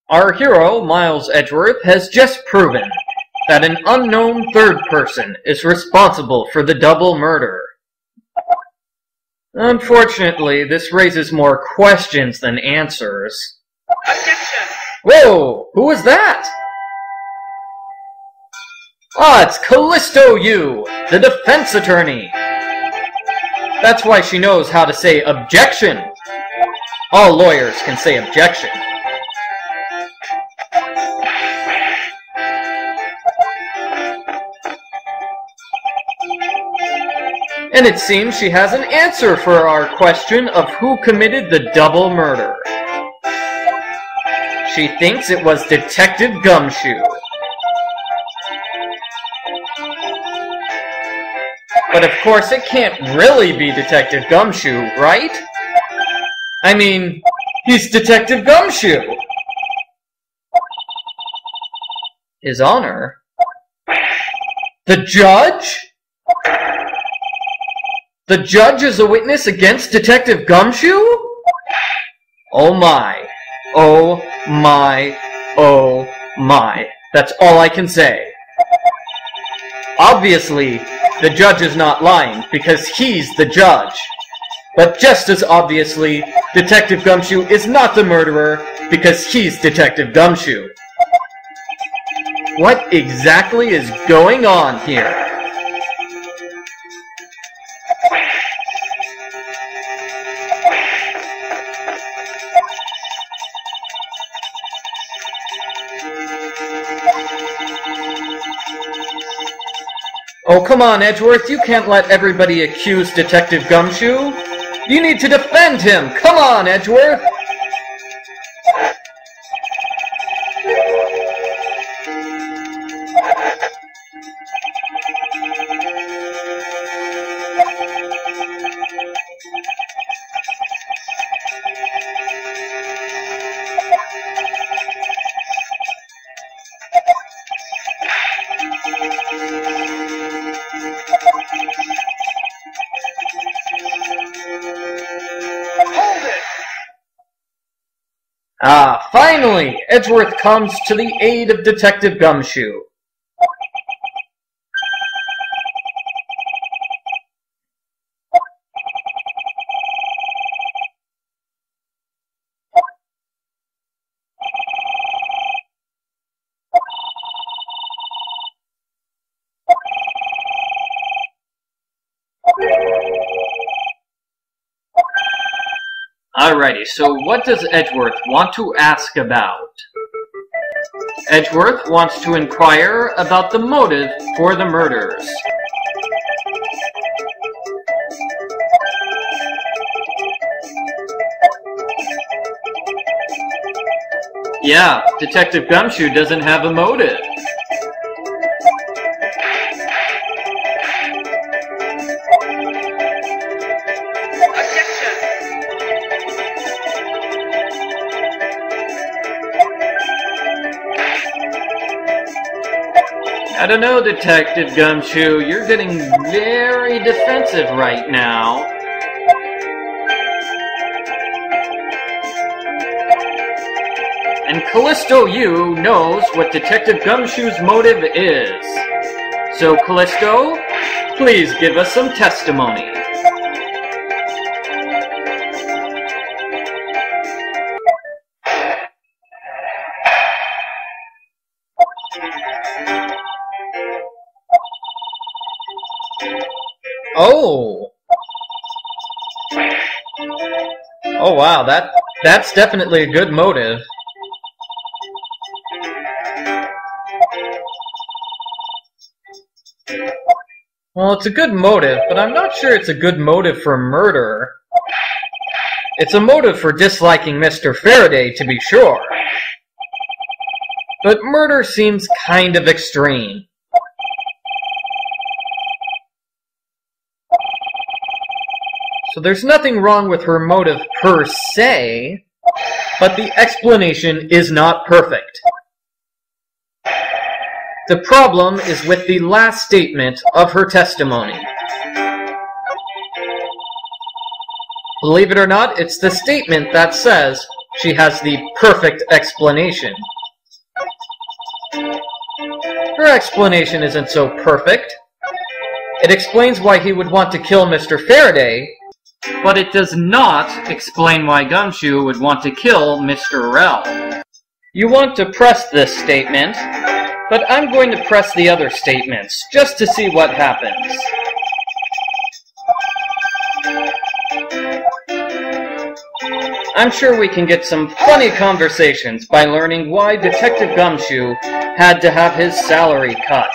Our hero, Miles Edgeworth, has just proven that an unknown third person is responsible for the double murder. Unfortunately, this raises more questions than answers. Objection! Whoa! Who was that? Ah, it's Calisto Yew, the defense attorney! That's why she knows how to say objection! All lawyers can say objection. And it seems she has an answer for our question of who committed the double murder. She thinks it was Detective Gumshoe. But of course it can't really be Detective Gumshoe, right? I mean, he's Detective Gumshoe! His Honor? The judge? The judge is a witness against Detective Gumshoe? Oh my. Oh my. Oh my. That's all I can say. Obviously, the judge is not lying because he's the judge. But just as obviously, Detective Gumshoe is not the murderer because he's Detective Gumshoe. What exactly is going on here? Oh, come on, Edgeworth, you can't let everybody accuse Detective Gumshoe. You need to defend him! Come on, Edgeworth! Ah, finally! Edgeworth comes to the aid of Detective Gumshoe. Alrighty, so what does Edgeworth want to ask about? Edgeworth wants to inquire about the motive for the murders. Yeah, Detective Gumshoe doesn't have a motive. I don't know, Detective Gumshoe, you're getting very defensive right now. And Calisto Yew knows what Detective Gumshoe's motive is. So, Calisto, please give us some testimony. Oh! Oh wow, that's definitely a good motive. Well, it's a good motive, but I'm not sure it's a good motive for murder. It's a motive for disliking Mr. Faraday, to be sure. But murder seems kind of extreme. So there's nothing wrong with her motive per se, but the explanation is not perfect. The problem is with the last statement of her testimony. Believe it or not, it's the statement that says she has the perfect explanation. Her explanation isn't so perfect. It explains why he would want to kill Mr. Faraday, but it does not explain why Gumshoe would want to kill Mr. Rel. You want to press this statement, but I'm going to press the other statements, just to see what happens. I'm sure we can get some funny conversations by learning why Detective Gumshoe had to have his salary cut.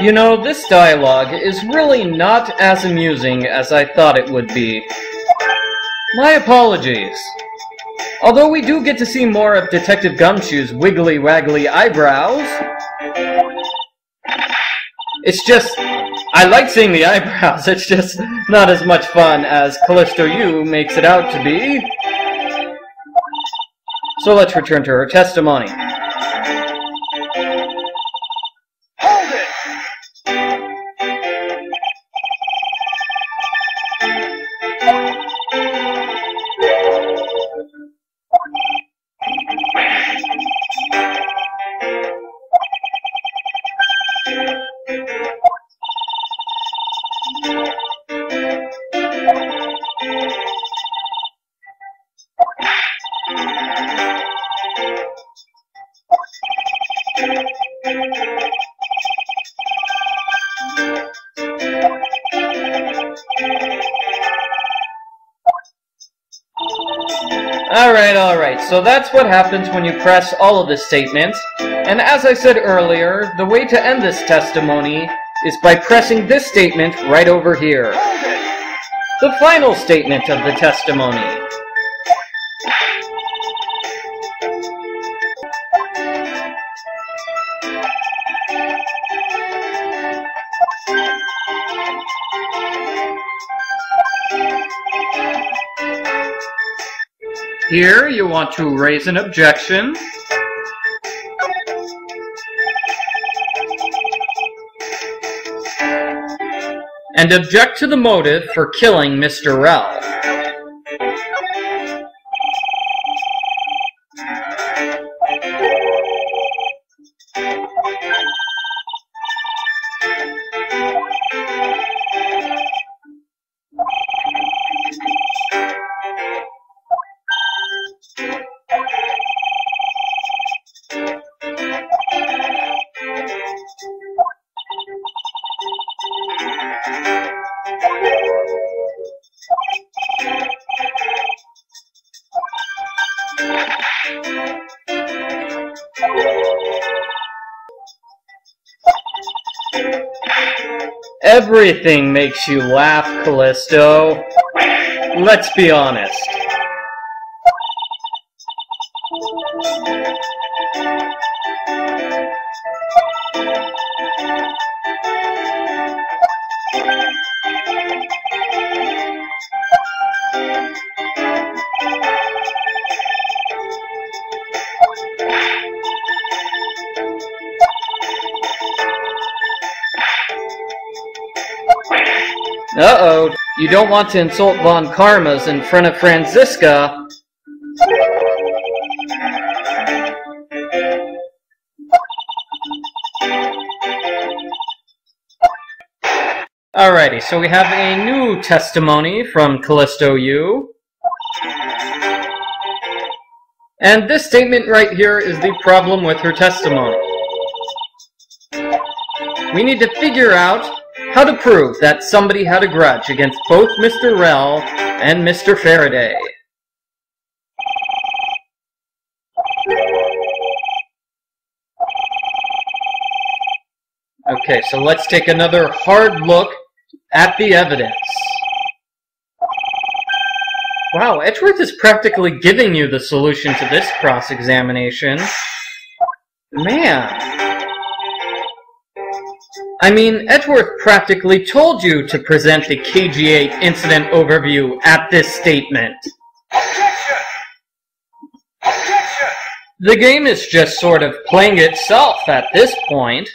You know, this dialogue is really not as amusing as I thought it would be. My apologies. Although we do get to see more of Detective Gumshoe's wiggly-waggly eyebrows, it's just, I like seeing the eyebrows, it's just not as much fun as Calisto Yew makes it out to be. So let's return to her testimony. Alright, so that's what happens when you press all of the statements, and as I said earlier, the way to end this testimony is by pressing this statement right over here. The final statement of the testimony. Here, you want to raise an objection. And object to the motive for killing Mr. Rel. Everything makes you laugh, Calisto. Let's be honest. Uh-oh, you don't want to insult Von Karmas in front of Franziska. Alrighty, so we have a new testimony from Calisto Yew. And this statement right here is the problem with her testimony. We need to figure out how to prove that somebody had a grudge against both Mr. Rell and Mr. Faraday. Okay, so let's take another hard look at the evidence. Wow, Edgeworth is practically giving you the solution to this cross-examination. Man. I mean, Edgeworth practically told you to present the KG-8 incident overview at this statement. Objection! Objection! The game is just sort of playing itself at this point.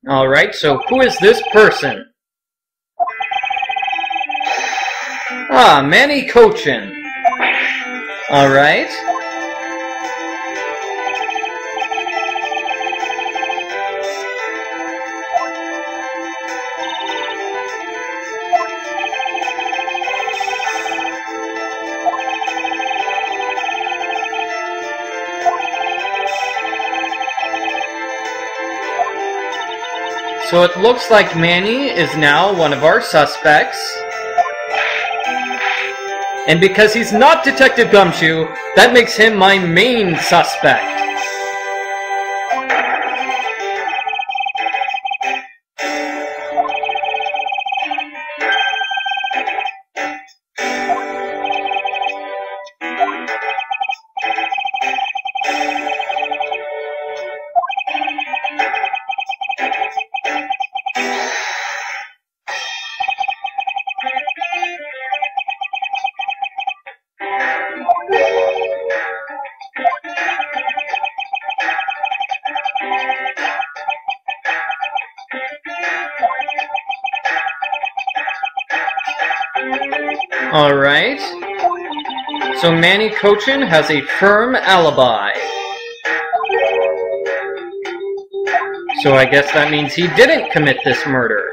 Alright, so who is this person? Ah, Manny Cochin. Alright. So it looks like Manny is now one of our suspects. And because he's not Detective Gumshoe, that makes him my main suspect. Alright. So Manny Cochin has a firm alibi. So I guess that means he didn't commit this murder.